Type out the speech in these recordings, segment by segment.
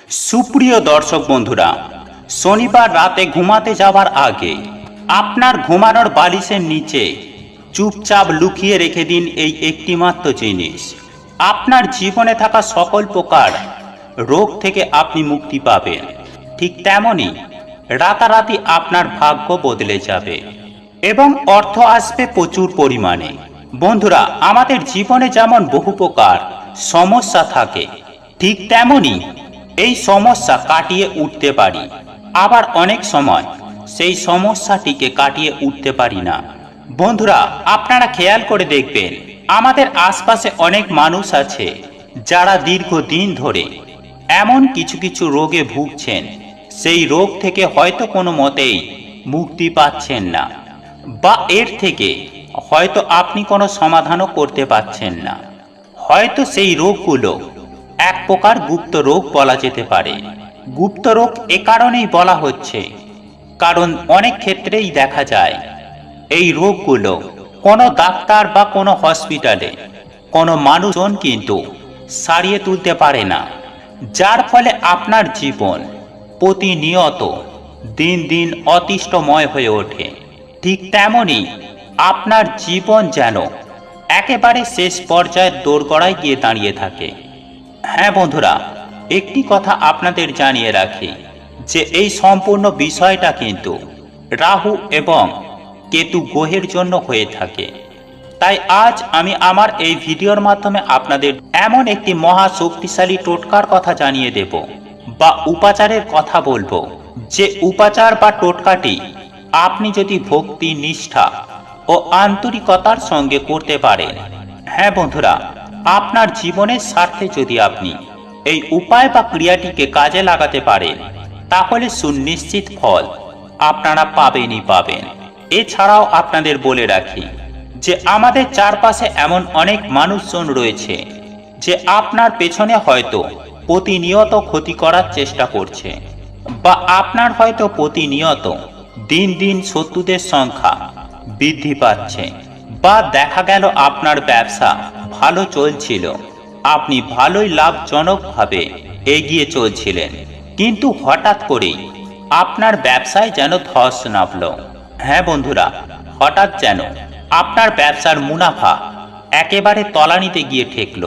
সুপ্রিয় দর্শক বন্ধুরা, শনিবার রাতে ঘুমাতে যাওয়ার আগে আপনার ঘুমানোর বালিশের নিচে চুপচাপ লুকিয়ে রেখে দিন এই একটিমাত্র জিনিস। আপনার জীবনে থাকা সকল প্রকার রোগ থেকে আপনি মুক্তি পাবেন। ঠিক তেমনি রাতারাতি আপনার ভাগ্য বদলে যাবে এবং অর্থ আসবে প্রচুর পরিমাণে। বন্ধুরা, আমাদের জীবনে যেমন বহু প্রকার সমস্যা থাকে, ঠিক তেমনি এই সমস্যা কাটিয়ে উঠতে পারি, আবার অনেক সময় সেই সমস্যাটিকে কাটিয়ে উঠতে পারি না। বন্ধুরা, আপনারা খেয়াল করে দেখবেন, আমাদের আশপাশে অনেক মানুষ আছে যারা দীর্ঘদিন ধরে এমন কিছু কিছু রোগে ভুগছেন, সেই রোগ থেকে হয়তো কোনো মতেই মুক্তি পাচ্ছেন না, বা এর থেকে হয়তো আপনি কোনো সমাধানও করতে পারছেন না। হয়তো সেই রোগগুলো এক প্রকার গুপ্ত রোগ বলা যেতে পারে। গুপ্ত রোগ এ কারণেই বলা হচ্ছে কারণ অনেক ক্ষেত্রেই দেখা যায় এই রোগগুলো কোনো ডাক্তার বা কোনো হসপিটালে কোনো মানুষজন কিন্তু সারিয়ে তুলতে পারে না, যার ফলে আপনার জীবন প্রতিনিয়ত দিন দিন অতিষ্ঠময় হয়ে ওঠে। ঠিক তেমনি আপনার জীবন যেন একেবারে শেষ পর্যায়ের দোরগোড়ায় গিয়ে দাঁড়িয়ে থাকে। হ্যাঁ বন্ধুরা, একটি কথা আপনাদের জানিয়ে রাখি যে এই সম্পূর্ণ বিষয়টা কিন্তু রাহু এবং কেতু গ্রহের জন্য হয়ে থাকে। তাই আজ আমি আমার এই ভিডিওর মাধ্যমে আপনাদের এমন একটি মহা শক্তিশালী টোটকার কথা জানিয়ে দেব বা উপাচারের কথা বলবো, যে উপাচার বা টোটকাটি আপনি যদি ভক্তি, নিষ্ঠা ও আন্তরিকতার সঙ্গে করতে পারেন, হ্যাঁ বন্ধুরা, আপনার জীবনের স্বার্থে যদি আপনি এই উপায় বা ক্রিয়াটিকে কাজে লাগাতে পারেন, তাহলে সুনিশ্চিত ফল আপনারা পাবেনই পাবেন। এছাড়াও আপনাদের বলে রাখি যে আমাদের চারপাশে এমন অনেক মানুষজন রয়েছে যে আপনার পেছনে হয়তো প্রতিনিয়ত ক্ষতি করার চেষ্টা করছে, বা আপনার হয়তো প্রতিনিয়ত দিন দিন শত্রুদের সংখ্যা বৃদ্ধি পাচ্ছে, বা দেখা গেল আপনার ব্যবসা ভালো চলছিল, আপনি ভালোই লাভজনকভাবে এগিয়ে চলছিলেন, কিন্তু হঠাৎ করেই আপনার ব্যবসায় যেন ধস নামল। হ্যাঁ বন্ধুরা, হঠাৎ যেন আপনার ব্যবসার মুনাফা একেবারে তলানিতে গিয়ে ঠেকল,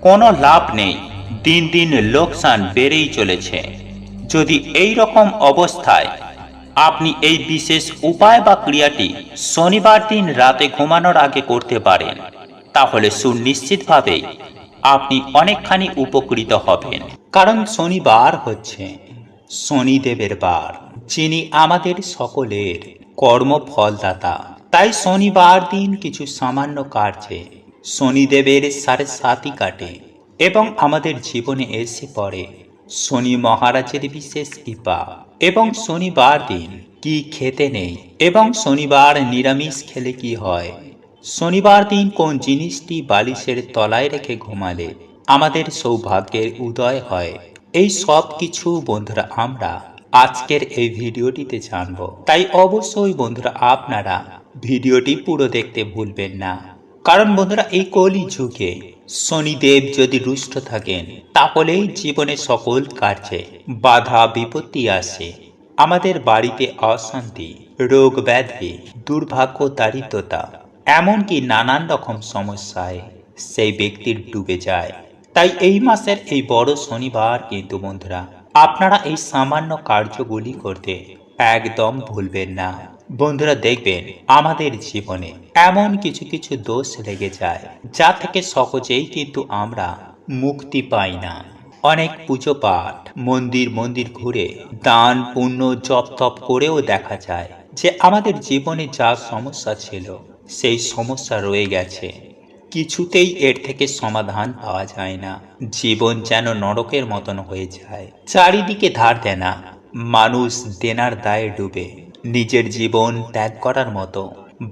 কোনো লাভ নেই, দিন দিন লোকসান বেড়েই চলেছে। যদি এই রকম অবস্থায় আপনি এই বিশেষ উপায় বা ক্রিয়াটি শনিবার দিন রাতে ঘুমানোর আগে করতে পারেন, তাহলে সুনিশ্চিতভাবেই আপনি অনেকখানি উপকৃত হবেন। কারণ শনিবার হচ্ছে শনিদেবের বার, যিনি আমাদের সকলের কর্মফলদাতা। তাই শনিবার দিন কিছু সামান্য কার্যে শনিদেবের সাড়ে কাটে এবং আমাদের জীবনে এসে পড়ে শনি মহারাজের বিশেষ কৃপা। এবং শনিবার দিন কি খেতে নেই এবং শনিবার নিরামিষ খেলে কি হয়, শনিবার দিন কোন জিনিসটি বালিশের তলায় রেখে ঘুমালে আমাদের সৌভাগ্যের উদয় হয়, এই সব কিছু বন্ধুরা আমরা আজকের এই ভিডিওটিতে জানব। তাই অবশ্যই বন্ধুরা আপনারা ভিডিওটি পুরো দেখতে ভুলবেন না। কারণ বন্ধুরা, এই কলি যুগে শনিদেব যদি রুষ্ট থাকেন, তাহলেই জীবনে সকল কার্যে বাধা বিপত্তি আসে, আমাদের বাড়িতে অশান্তি, রোগ ব্যাধি, দুর্ভাগ্য, দারিদ্রতা, এমনকি নানান রকম সমস্যায় সেই ব্যক্তির ডুবে যায়। তাই এই মাসের এই বড় শনিবার কিন্তু বন্ধুরা আপনারা এই সামান্য কার্যগুলি করতে একদম ভুলবেন না। বন্ধুরা দেখবেন আমাদের জীবনে এমন কিছু কিছু দোষ লেগে যায়, যা থেকে সহজেই কিন্তু আমরা মুক্তি পাই না। অনেক পুজো পাঠ, মন্দির মন্দির ঘুরে দান পুণ্য জপ তপ করেও দেখা যায় যে আমাদের জীবনে যা সমস্যা ছিল সেই সমস্যা রয়ে গেছে, কিছুতেই এর থেকে সমাধান পাওয়া যায় না। জীবন যেন নরকের মতন হয়ে যায়, চারিদিকে ধার দেনা, মানুষ দেনার দায়ে ডুবে নিজের জীবন ত্যাগ করার মতো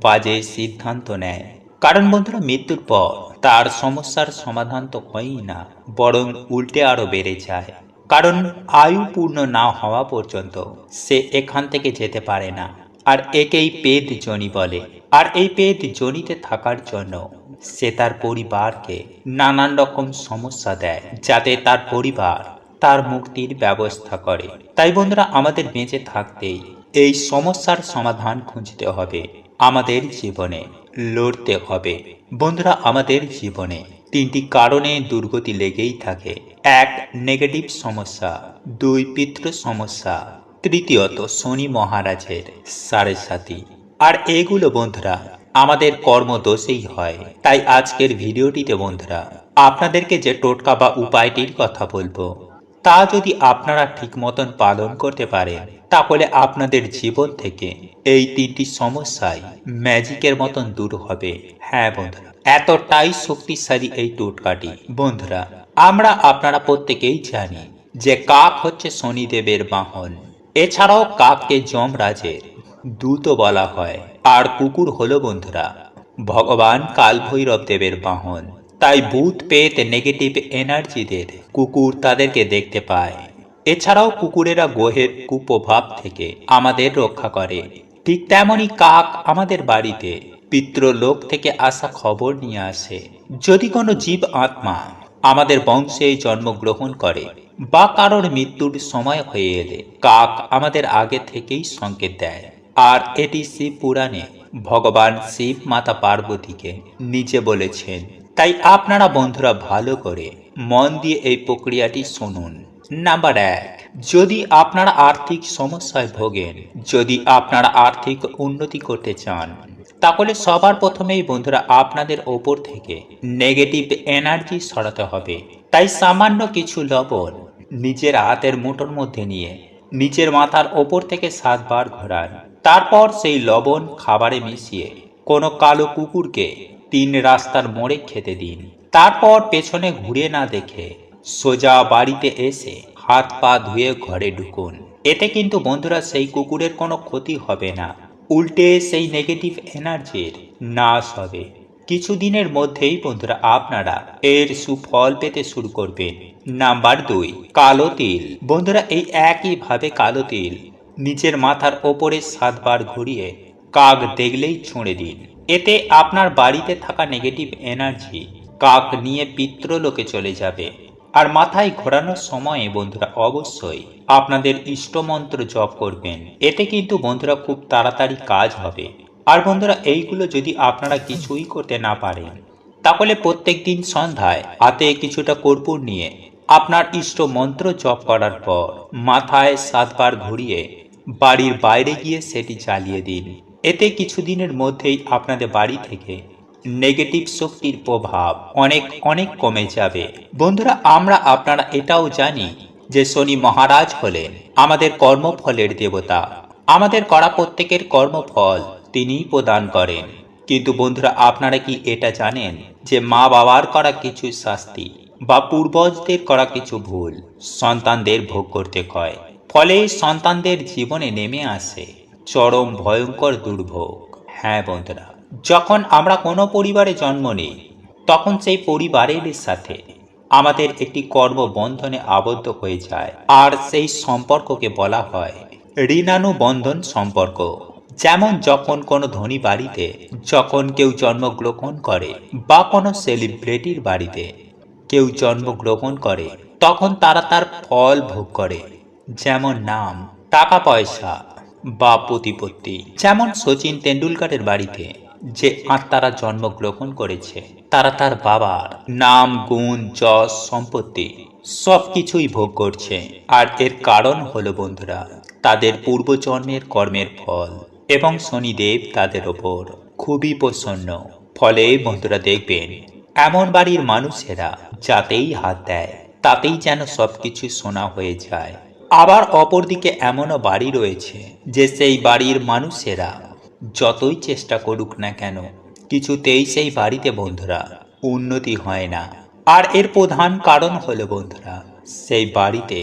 বাজে সিদ্ধান্ত নেয়। কারণ বন্ধুরা, মৃত্যুর পর তার সমস্যার সমাধান তো হয়ই না, বরং উল্টে আরো বেড়ে যায়। কারণ আয়ু পূর্ণ না হওয়া পর্যন্ত সে এখান থেকে যেতে পারে না। আর একেই পেদ জনি বলে। আর এই পেদ জনিতে থাকার জন্য সে তার পরিবারকে নানান রকম সমস্যা দেয়, যাতে তার পরিবার তার মুক্তির ব্যবস্থা করে। তাই বন্ধুরা আমাদের বেঁচে থাকতেই এই সমস্যার সমাধান খুঁজতে হবে, আমাদের জীবনে লড়তে হবে। বন্ধুরা আমাদের জীবনে তিনটি কারণে দুর্গতি লেগেই থাকে। এক, নেগেটিভ সমস্যা। দুই, পিতৃ সমস্যা। তৃতীয়ত শনি মহারাজের সাড়ে সাথী। আর এগুলো বন্ধুরা আমাদের কর্মদোষেই হয়। তাই আজকের ভিডিওটিতে বন্ধুরা আপনাদেরকে যে টোটকা বা উপায়টির কথা বলবো, তা যদি আপনারা ঠিক মতন পালন করতে পারেন, তাহলে আপনাদের জীবন থেকে এই তিনটি সমস্যাই ম্যাজিকের মতন দূর হবে। হ্যাঁ বন্ধুরা, এতটাই শক্তিশালী এই টোটকাটি। বন্ধুরা আমরা আপনারা প্রত্যেকেই জানি যে কাক হচ্ছে শনিদেবের বাহন। এছাড়াও কাককে যমরাজের দূত বলা হয়। আর কুকুর হলো বন্ধুরা ভগবান কালভৈরব দেবের বাহন। তাই ভূত পেত নেগেটিভ এনার্জিদের কুকুর তাদেরকে দেখতে পায়। এছাড়াও কুকুরেরা গ্রহের কুপ্রভাব থেকে আমাদের রক্ষা করে। ঠিক তেমনই কাক আমাদের বাড়িতে পিতৃলোক থেকে আসা খবর নিয়ে আসে। যদি কোনো জীব আত্মা আমাদের বংশে জন্মগ্রহণ করে বা কারোর মৃত্যুর সময় হয়ে এলে কাক আমাদের আগে থেকেই সংকেত দেয়। আর এটি শিব পুরাণে ভগবান শিব মাতা পার্বতীকে নিজে বলেছেন। তাই আপনারা বন্ধুরা ভালো করে মন দিয়ে এই প্রক্রিয়াটি শুনুন। নাম্বার 1, যদি আপনারা আর্থিক সমস্যায় ভোগেন, যদি আপনারা আর্থিক উন্নতি করতে চান, তাহলে সবার প্রথমেই বন্ধুরা আপনাদের ওপর থেকে নেগেটিভ এনার্জি সরাতে হবে। তাই সামান্য কিছু লবণ নিজের হাতের মুঠোর মধ্যে নিয়ে নিজের মাথার ওপর থেকে 7 বার ঘোরান। তারপর সেই লবণ খাবারে মিশিয়ে কোনো কালো কুকুরকে 3 রাস্তার মোড়ে খেতে দিন। তারপর পেছনে ঘুরে না দেখে সোজা বাড়িতে এসে হাত পা ধুয়ে ঘরে ঢুকুন। এতে কিন্তু বন্ধুরা সেই কুকুরের কোনো ক্ষতি হবে না, উল্টে সেই নেগেটিভ এনার্জির নাশ হবে। কিছুদিনের মধ্যেই বন্ধুরা আপনারা এর সুফল পেতে শুরু করবেন। নাম্বার 2, কালো তিল। বন্ধুরা এই একইভাবে কালো তিল নিজের মাথার ওপরে 7 বার ঘুরিয়ে কাক দেখলেই ছুঁড়ে দিন। এতে আপনার বাড়িতে থাকা নেগেটিভ এনার্জি কাক নিয়ে পিতৃলোকে চলে যাবে। আর মাথায় ঘোরানোর সময়ে বন্ধুরা অবশ্যই আপনাদের ইষ্টমন্ত্র জপ করবেন। এতে কিন্তু বন্ধুরা খুব তাড়াতাড়ি কাজ হবে। আর বন্ধুরা এইগুলো যদি আপনারা কিছুই করতে না পারেন, তাহলে প্রত্যেক দিন সন্ধ্যায় হাতে কিছুটা কর্পূর নিয়ে আপনার ইষ্ট মন্ত্র জপ করার পর মাথায় 7 বার ঘুরিয়ে বাড়ির বাইরে গিয়ে সেটি জ্বালিয়ে দিন। এতে কিছুদিনের মধ্যেই আপনাদের বাড়ি থেকে নেগেটিভ শক্তির প্রভাব অনেক অনেক কমে যাবে। বন্ধুরা আমরা আপনারা এটাও জানি যে শনি মহারাজ হলেন আমাদের কর্মফলের দেবতা। আমাদের করা প্রত্যেকের কর্মফল তিনিই প্রদান করেন। কিন্তু বন্ধুরা আপনারা কি এটা জানেন যে মা বাবার করা কিছু শাস্তি বা পূর্বজদের করা কিছু ভুল সন্তানদের ভোগ করতে হয়। ফলে সন্তানদের জীবনে নেমে আসে চরম ভয়ঙ্কর দুর্ভোগ। হ্যাঁ বন্ধুরা, যখন আমরা কোনো পরিবারে জন্ম নিই, তখন সেই পরিবারের সাথে আমাদের একটি কর্মবন্ধনে আবদ্ধ হয়ে যায়। আর সেই সম্পর্ককে বলা হয় ঋণানুবন্ধন সম্পর্ক। যেমন যখন কোনো ধনী বাড়িতে যখন কেউ জন্মগ্রহণ করে বা কোনো সেলিব্রিটির বাড়িতে কেউ জন্মগ্রহণ করে, তখন তারা তার ফল ভোগ করে। যেমন নাম, টাকা পয়সা বা প্রতিপত্তি। যেমন সচিন তেন্ডুলকরের বাড়িতে যে আত্মারা জন্মগ্রহণ করেছে, তারা তার বাবার নাম, গুণ, যশ, সম্পত্তি সবকিছুই ভোগ করছে। আর এর কারণ হলো বন্ধুরা তাদের পূর্বজন্মের কর্মের ফল। এবং শনিদেব তাদের ওপর খুবই প্রসন্ন। ফলে বন্ধুরা দেখবেন এমন বাড়ির মানুষেরা যাতেই হাত দেয় তাতেই যেন সবকিছু সোনা হয়ে যায়। আবার অপরদিকে এমনও বাড়ি রয়েছে যে সেই বাড়ির মানুষেরা যতই চেষ্টা করুক না কেন, কিছুতেই সেই বাড়িতে বন্ধুরা উন্নতি হয় না। আর এর প্রধান কারণ হলো বন্ধুরা সেই বাড়িতে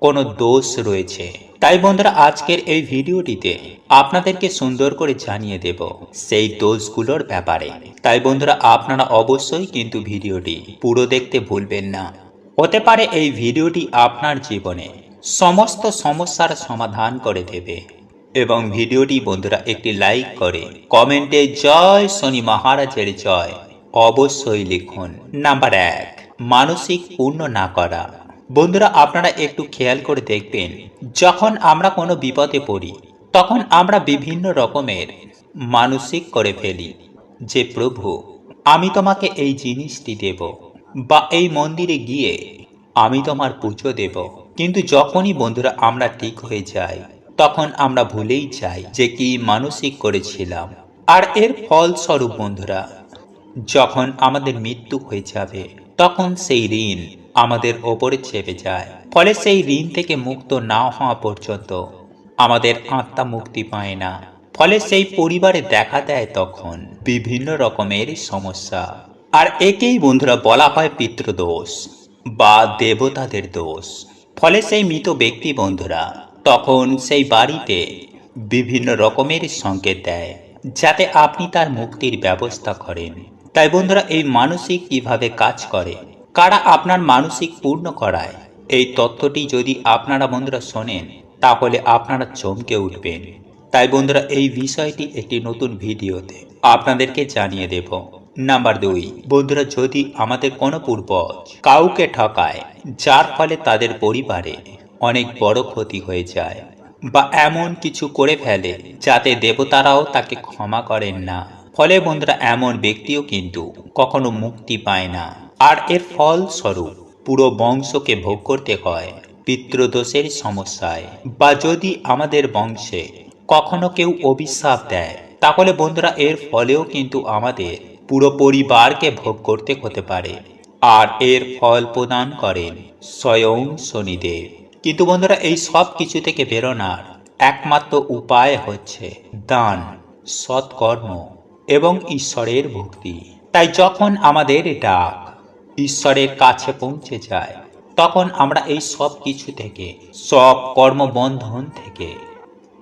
কোনো দোষ রয়েছে। তাই বন্ধুরা আজকের এই ভিডিওটিতে আপনাদেরকে সুন্দর করে জানিয়ে দেব সেই দোষগুলোর ব্যাপারে। তাই বন্ধুরা আপনারা অবশ্যই কিন্তু ভিডিওটি পুরো দেখতে ভুলবেন না। হতে পারে এই ভিডিওটি আপনার জীবনে সমস্ত সমস্যার সমাধান করে দেবে। এবং ভিডিওটি বন্ধুরা একটি লাইক করে কমেন্টে জয় শনি মহারাজের জয় অবশ্যই লিখুন। নাম্বার 1, মানসিক পূর্ণ না করা। বন্ধুরা আপনারা একটু খেয়াল করে দেখবেন, যখন আমরা কোনো বিপদে পড়ি তখন আমরা বিভিন্ন রকমের মানসিক করে ফেলি যে প্রভু আমি তোমাকে এই জিনিসটি দেব, বা এই মন্দিরে গিয়ে আমি তোমার পুজো দেব। কিন্তু যখনই বন্ধুরা আমরা ঠিক হয়ে যাই তখন আমরা ভুলেই যাই যে কি মানসিক করেছিলাম। আর এর ফলস্বরূপ বন্ধুরা যখন আমাদের মৃত্যু হয়ে যাবে তখন সেই ঋণ আমাদের ওপরে চেপে যায়। ফলে সেই ঋণ থেকে মুক্ত না হওয়া পর্যন্ত আমাদের আত্মা মুক্তি পায় না। ফলে সেই পরিবারে দেখা দেয় তখন বিভিন্ন রকমের সমস্যা। আর একেই বন্ধুরা বলা হয় পিতৃদোষ বা দেবতাদের দোষ। ফলে সেই মৃত ব্যক্তি বন্ধুরা তখন সেই বাড়িতে বিভিন্ন রকমের সংকেত দেয় যাতে আপনি তার মুক্তির ব্যবস্থা করেন। তাই বন্ধুরা এই মানসিক কিভাবে কাজ করে, কারা আপনার মানসিক পূর্ণ করায়, এই তথ্যটি যদি আপনারা বন্ধুরা শোনেন তাহলে আপনারা চমকে উঠবেন। তাই বন্ধুরা এই বিষয়টি একটি নতুন ভিডিওতে আপনাদেরকে জানিয়ে দেব। নাম্বার 2, বন্ধুরা যদি আমাদের কোনো পূর্বজ কাউকে ঠকায় যার ফলে তাদের পরিবারে অনেক বড় ক্ষতি হয়ে যায়, বা এমন কিছু করে ফেলে যাতে দেবতারাও তাকে ক্ষমা করেন না, ফলে বন্ধুরা এমন ব্যক্তিও কিন্তু কখনো মুক্তি পায় না। আর এর ফলস্বরূপ পুরো বংশকে ভোগ করতে হয় পিতৃদোষের সমস্যায়। বা যদি আমাদের বংশে কখনো কেউ অভিশাপ দেয় তাহলে বন্ধুরা এর ফলেও কিন্তু আমাদের পুরো পরিবারকে ভোগ করতে হতে পারে। আর এর ফল প্রদান করেন স্বয়ং শনিদেব। কিন্তু বন্ধুরা এই সব কিছু থেকে বেরোনোর একমাত্র উপায় হচ্ছে দান, সৎকর্ম এবং ঈশ্বরের ভক্তি। তাই যখন আমাদের ডাক ঈশ্বরের কাছে পৌঁছে যায় তখন আমরা এই সব কিছু থেকে, সব কর্মবন্ধন থেকে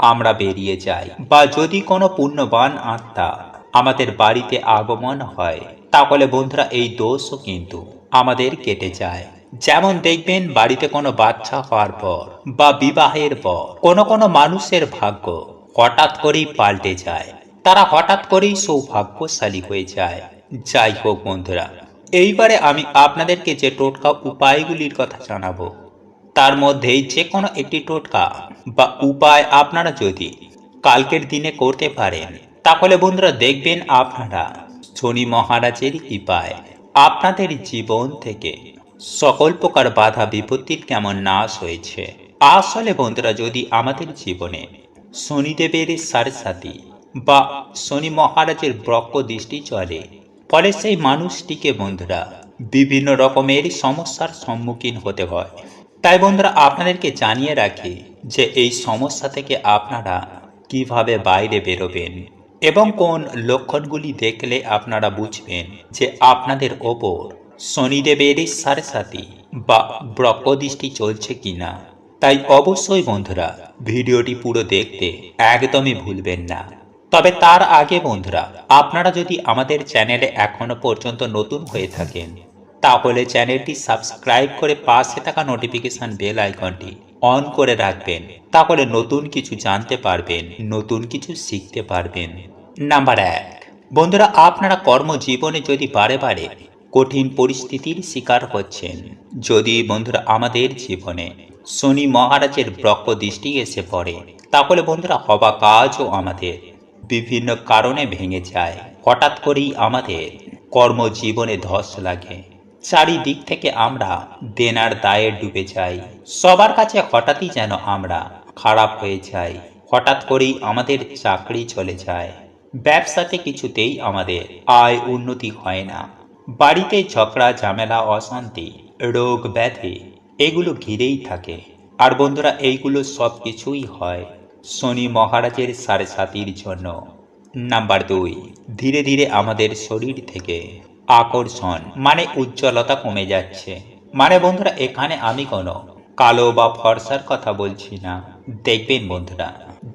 আমরা বেরিয়ে যাই। বা যদি কোনো পুণ্যবান আত্মা আমাদের বাড়িতে আগমন হয় তাহলে বন্ধুরা এই দোষও কিন্তু আমাদের কেটে যায়। যেমন দেখবেন বাড়িতে কোনো বাচ্চা হওয়ার পর বা বিবাহের পর কোনো কোনো মানুষের ভাগ্য হঠাৎ করেই পাল্টে যায়, তারা হঠাৎ করেই সৌভাগ্যশালী হয়ে যায়। যাই হোক বন্ধুরা, এইবারে আমি আপনাদেরকে যে টোটকা উপায়গুলির কথা জানাবো তার মধ্যেই যে কোনো একটি টোটকা বা উপায় আপনারা যদি কালকের দিনে করতে পারেন তাহলে বন্ধুরা দেখবেন আপনারা শনি মহারাজের কৃপায় আপনাদের জীবন থেকে সকল প্রকার বাধা বিপত্তির কেমন নাশ হয়েছে। আসলে বন্ধুরা যদি আমাদের জীবনে শনিদেবের সারসাথী বা শনি মহারাজের ব্রহ্ম দৃষ্টি চলে, ফলে সেই মানুষটিকে বন্ধুরা বিভিন্ন রকমের সমস্যার সম্মুখীন হতে হয়। তাই বন্ধুরা আপনাদেরকে জানিয়ে রাখি যে এই সমস্যা থেকে আপনারা কিভাবে বাইরে বেরোবেন এবং কোন লক্ষণগুলি দেখলে আপনারা বুঝবেন যে আপনাদের ওপর শনিদেবের সারসাথী বা ব্রহ্মদৃষ্টি চলছে কিনা। তাই অবশ্যই বন্ধুরা ভিডিওটি পুরো দেখতে একদমই ভুলবেন না। তবে তার আগে বন্ধুরা আপনারা যদি আমাদের চ্যানেলে এখনো পর্যন্ত নতুন হয়ে থাকেন তাহলে চ্যানেলটি সাবস্ক্রাইব করে পাশে থাকা নোটিফিকেশন বেল আইকনটি অন করে রাখবেন। তাহলে নতুন কিছু জানতে পারবেন, নতুন কিছু শিখতে পারবেন। নাম্বার 1, বন্ধুরা আপনারা কর্মজীবনে যদি বারে বারে কঠিন পরিস্থিতির শিকার হচ্ছেন, যদি বন্ধুরা আমাদের জীবনে শনি মহারাজের ব্রহ্ম দৃষ্টি এসে পড়ে তাহলে বন্ধুরা হবা কাজও আমাদের বিভিন্ন কারণে ভেঙে যায়। হঠাৎ করেই আমাদের কর্মজীবনে ধস লাগে, চারিদিক থেকে আমরা দেনার দায়ে ডুবে যাই, সবার কাছে হঠাৎই যেন আমরা খারাপ হয়ে যাই, হঠাৎ করেই আমাদের চাকরি চলে যায়, ব্যবসাতে কিছুতেই আমাদের আয় উন্নতি হয় না, বাড়িতে ঝগড়া ঝামেলা অশান্তি রোগ ব্যাধি এগুলো ঘিরেই থাকে। আর বন্ধুরা এইগুলো সব কিছুই হয় শনি মহারাজের সারসাথীর জন্য। নাম্বার 2, ধীরে ধীরে আমাদের শরীর থেকে আকর্ষণ মানে উজ্জ্বলতা কমে যাচ্ছে। মানে বন্ধুরা এখানে আমি কোনো কালো বা ফর্সার কথা বলছি না। দেখবেন বন্ধুরা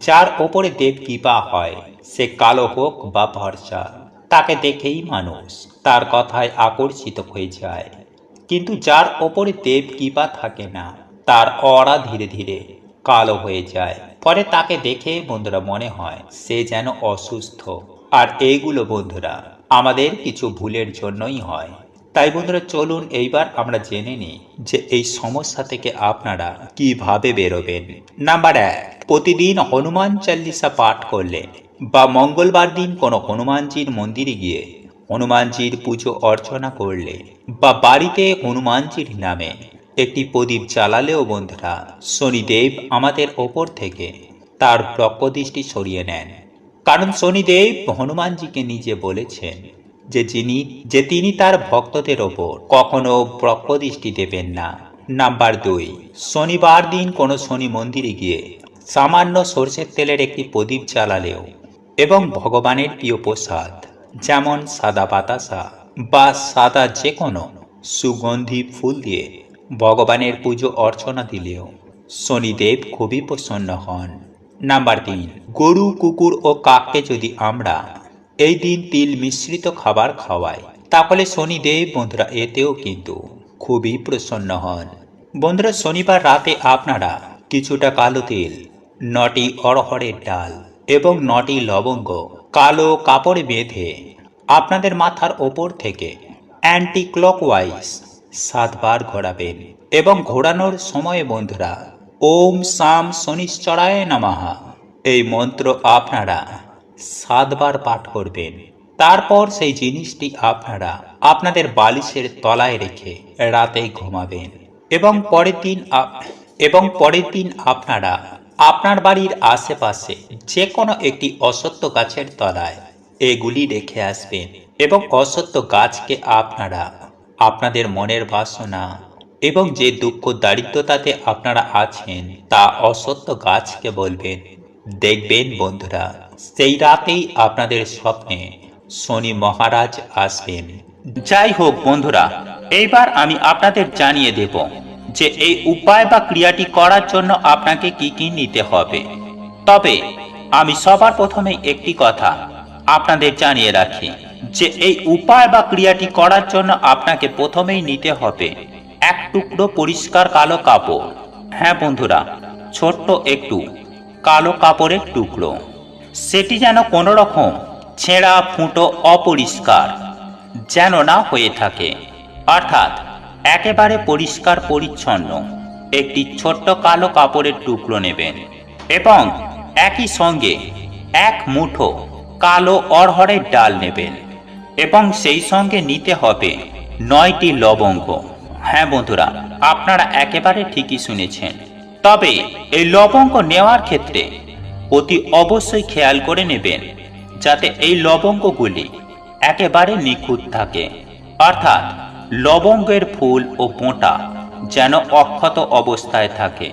যার ওপরে দেব কৃপা হয় সে কালো হোক বা ফর্সা, তাকে দেখেই মানুষ তার কথায় আকর্ষিত হয়ে যায়। কিন্তু যার ওপরে দেব কৃপা থাকে না তার অরা ধীরে ধীরে কালো হয়ে যায়, ফলে তাকে দেখে বন্ধুরা মনে হয় সে যেন অসুস্থ। আর এইগুলো বন্ধুরা আমাদের কিছু ভুলের জন্যই হয়। তাই বন্ধুরা চলুন এইবার আমরা জেনে নিই যে এই সমস্যা থেকে আপনারা কিভাবে বেরোবেন। নাম্বার 1, প্রতিদিন হনুমান চালিসা পাঠ করলে বা মঙ্গলবার দিন কোনো হনুমানজির মন্দিরে গিয়ে হনুমানজির পুজো অর্চনা করলে বা বাড়িতে হনুমানজির নামে একটি প্রদীপ জ্বালালেও বন্ধুরা শনিদেব আমাদের ওপর থেকে তার বক্রদৃষ্টি সরিয়ে নেন। কারণ শনিদেব হনুমানজিকে নিজে বলেছেন যে তিনি তার ভক্তদের ওপর কখনো বক্রদৃষ্টি দেবেন না। নাম্বার 2, শনিবার দিন কোনো শনি মন্দিরে গিয়ে সামান্য সরষের তেলের একটি প্রদীপ জ্বালালেও এবং ভগবানের প্রিয় প্রসাদ যেমন সাদা বাতাসা বা সাদা যে কোনো সুগন্ধি ফুল দিয়ে ভগবানের পুজো অর্চনা দিলেও শনিদেব খুবই প্রসন্ন হন। নাম্বার 3, গরু কুকুর ও কাককে যদি আমরা এই দিন তিল মিশ্রিত খাবার খাওয়াই তাহলে শনিদেব বন্ধুরা এতেও কিন্তু খুবই প্রসন্ন হন। বন্ধুরা শনিবার রাতে আপনারা কিছুটা কালো তিল, 9টি অড়হরের ডাল এবং 9টি লবঙ্গ কালো কাপড়ে বেঁধে আপনাদের মাথার ওপর থেকে অ্যান্টি ক্লকওয়াইজ 7 বার ঘোরাবেন এবং ঘোরানোর সময়ে বন্ধুরা ওম সাম শনিশ্চরায় নমঃ এই মন্ত্র আপনারা 7 বার পাঠ করবেন। তারপর সেই জিনিসটি আপনারা আপনাদের বালিশের তলায় রেখে রাতে ঘুমাবেন এবং পরের দিন আপনারা আপনার বাড়ির আশেপাশে যে কোনো একটি অশ্বত্থ গাছের তলায় এগুলি রেখে আসবেন এবং অশ্বত্থ গাছকে আপনারা আপনাদের মনের বাসনা এবং যে দুঃখ দারিদ্রতাতে আপনারা আছেন তা অশ্বত্থ গাছকে বলবেন। দেখবেন বন্ধুরা সেই রাতেই আপনাদের স্বপ্নে শনি মহারাজ আসবেন। যাই হোক বন্ধুরা, এইবার আমি আপনাদের জানিয়ে দেব যে এই উপায় বা ক্রিয়াটি করার জন্য আপনাকে কি কি নিতে হবে। তবে আমি সবার প্রথমে একটি কথা আপনাদের জানিয়ে রাখি যে এই উপায় বা ক্রিয়াটি করার জন্য আপনাকে প্রথমেই নিতে হবে এক টুকরো পরিষ্কার কালো কাপড়। হ্যাঁ বন্ধুরা, ছোট্ট একটু কালো কাপড়ের টুকরো, সেটি যেন কোনো রকম ছেঁড়া ফুটো অপরিষ্কার যেন না হয়ে থাকে, অর্থাৎ একেবারে পরিষ্কার পরিচ্ছন্ন একটি ছোট্ট কালো কাপড়ের টুকরো নেবেন এবং একই সঙ্গে 1 মুঠো কালো অড়হরের ডাল নেবেন এবং সেই সঙ্গে নিতে হবে 9টি লবঙ্গ। হ্যাঁ বন্ধুরা, আপনারা একেবারে ঠিকই শুনেছেন। তবে এই লবঙ্গ নেওয়ার ক্ষেত্রে অতি অবশ্যই খেয়াল করে নেবেন যাতে এই লবঙ্গগুলি একেবারে নিখুঁত থাকে, অর্থাৎ লবঙ্গের ফুল ও বোঁটা যেন অক্ষত অবস্থায় থাকে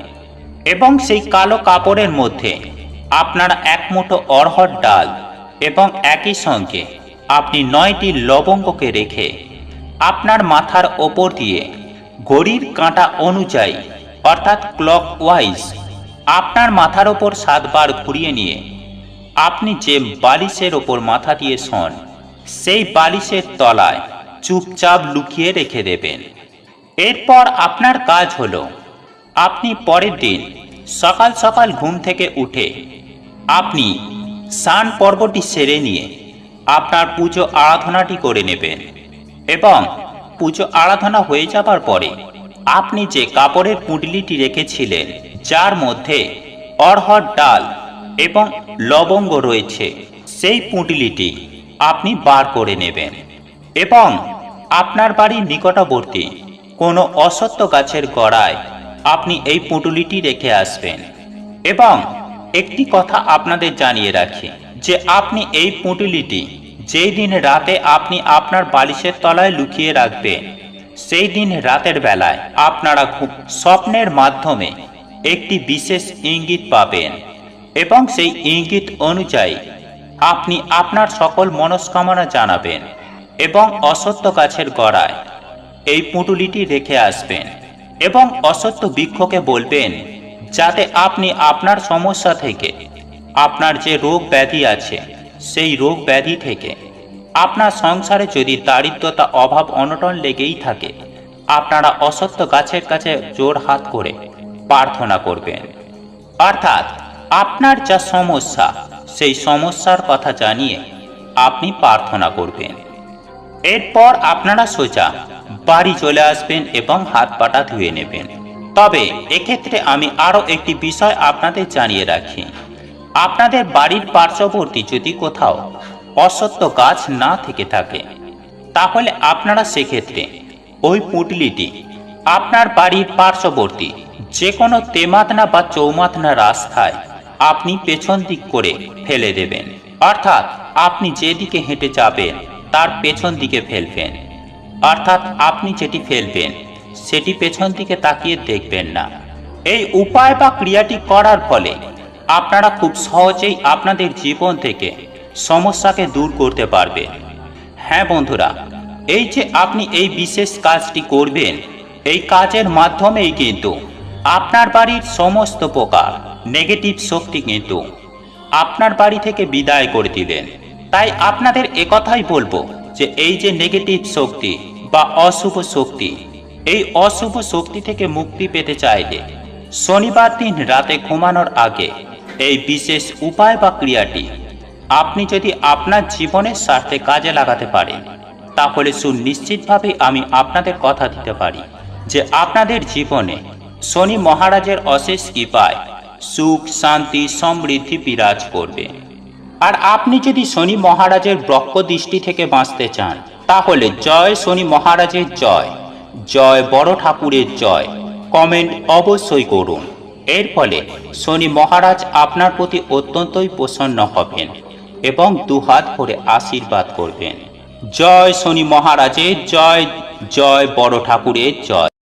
এবং সেই কালো কাপড়ের মধ্যে আপনারা 1 মুঠো অড়হর ডাল এবং একই সঙ্গে আপনি 9টি লবঙ্গকে রেখে আপনার মাথার ওপর দিয়ে ঘড়ির কাঁটা অনুযায়ী অর্থাৎ ক্লকওয়াইজ আপনার মাথার ওপর 7 বার ঘুরিয়ে নিয়ে আপনি যে বালিশের ওপর মাথা দিয়ে শোন সেই বালিশের তলায় চুপচাপ লুকিয়ে রেখে দেবেন। এরপর আপনার কাজ হলো আপনি পরের দিন সকাল সকাল ঘুম থেকে উঠে আপনি স্নান পর্বটি সেরে নিয়ে আপনার পুজো আরাধনাটি করে নেবেন এবং পুজো আরাধনা হয়ে যাবার পরে আপনি যে কাপড়ের পুঁটলিটি রেখেছিলেন যার মধ্যে অড়হর ডাল এবং লবঙ্গ রয়েছে সেই পুঁটলিটি আপনি বার করে নেবেন এবং আপনার বাড়ির নিকটবর্তী কোনো অশ্বত্থ গাছের গোড়ায় আপনি এই পুঁটলিটি রেখে আসবেন। এবং একটি কথা আপনাদের জানিয়ে রাখি যে আপনি এই পুঁটলিটি যেই দিন রাতে আপনি আপনার বালিশের তলায় লুকিয়ে রাখবেন সেই দিন রাতের বেলায় আপনারা স্বপ্নের মাধ্যমে একটি বিশেষ ইঙ্গিত পাবেন এবং সেই ইঙ্গিত অনুযায়ী আপনি আপনার সকল মনস্কামনা জানাবেন এবং অশ্বত্থ গাছের গোড়ায় এই পুঁটুলিটি রেখে আসবেন এবং অশ্বত্থ বৃক্ষকে বলবেন যাতে আপনি আপনার সমস্যা থেকে, আপনার যে রোগ ব্যাধি আছে সেই রোগ ব্যাধি থেকে, আপনার সংসারে যদি দারিদ্রতা অভাব অনটন লেগেই থাকে আপনারা অশ্বত্থ গাছের কাছে জোর হাত করে প্রার্থনা করবেন, অর্থাৎ আপনার যা সমস্যা সেই সমস্যার কথা জানিয়ে আপনি প্রার্থনা করবেন। এরপর আপনারা সোজা বাড়ি চলে আসবেন এবং হাত পাটা ধুয়ে নেবেন। তবে এক্ষেত্রে আমি আরও একটি বিষয় আপনাদের জানিয়ে রাখি, আপনাদের বাড়ির পার্শ্ববর্তী যদি কোথাও অশ্বত্থ গাছ না থেকে থাকে, তাহলে আপনারা সেক্ষেত্রে ওই পুঁটলিটি আপনার বাড়ির পার্শ্ববর্তী যে কোনো তেমাতনা বা চৌমাতনা রাস্তায় আপনি পেছন দিক করে ফেলে দেবেন। অর্থাৎ আপনি যেদিকে হেঁটে যাবেন তার পেছন দিকে ফেলবেন। অর্থাৎ আপনি যেটি ফেলবেন সেটি পেছন দিকে তাকিয়ে দেখবেন না। এই উপায় বা ক্রিয়াটি করার ফলে আপনারা খুব সহজেই আপনাদের জীবন থেকে সমস্যাকে দূর করতে পারবেন। হ্যাঁ বন্ধুরা, এই যে আপনি এই বিশেষ কাজটি করবেন, এই কাজের মাধ্যমেই কিন্তু আপনার বাড়ির সমস্ত প্রকার নেগেটিভ শক্তি কিন্তু আপনার বাড়ি থেকে বিদায় করে দিবেন। তাই আপনাদের একথাই বলবো যে এই যে নেগেটিভ শক্তি বা অশুভ শক্তি, এই অশুভ শক্তি থেকে মুক্তি পেতে চাইলে শনিবার দিন রাতে ঘুমানোর আগে এই বিশেষ উপায় বা ক্রিয়াটি আপনি যদি আপনার জীবনের স্বার্থে কাজে লাগাতে পারেন, তাহলে সুনিশ্চিতভাবে আমি আপনাদের কথা দিতে পারি যে আপনাদের জীবনে শনি মহারাজের অশেষ কৃপায় সুখ, শান্তি, সমৃদ্ধি বিরাজ করবে। আর আপনি যদি শনি মহারাজের ব্রহ্ম দৃষ্টি থেকে বাঁচতে চান, তাহলে জয় শনি মহারাজের জয়, জয় বড় ঠাকুরের জয় কমেন্ট অবশ্যই করুন। এর ফলে শনি মহারাজ আপনার প্রতি অত্যন্তই প্রসন্ন হবেন এবং দুহাত ভরে আশীর্বাদ করবেন। জয় শনি মহারাজের জয়, জয় বড় ঠাকুরের জয়।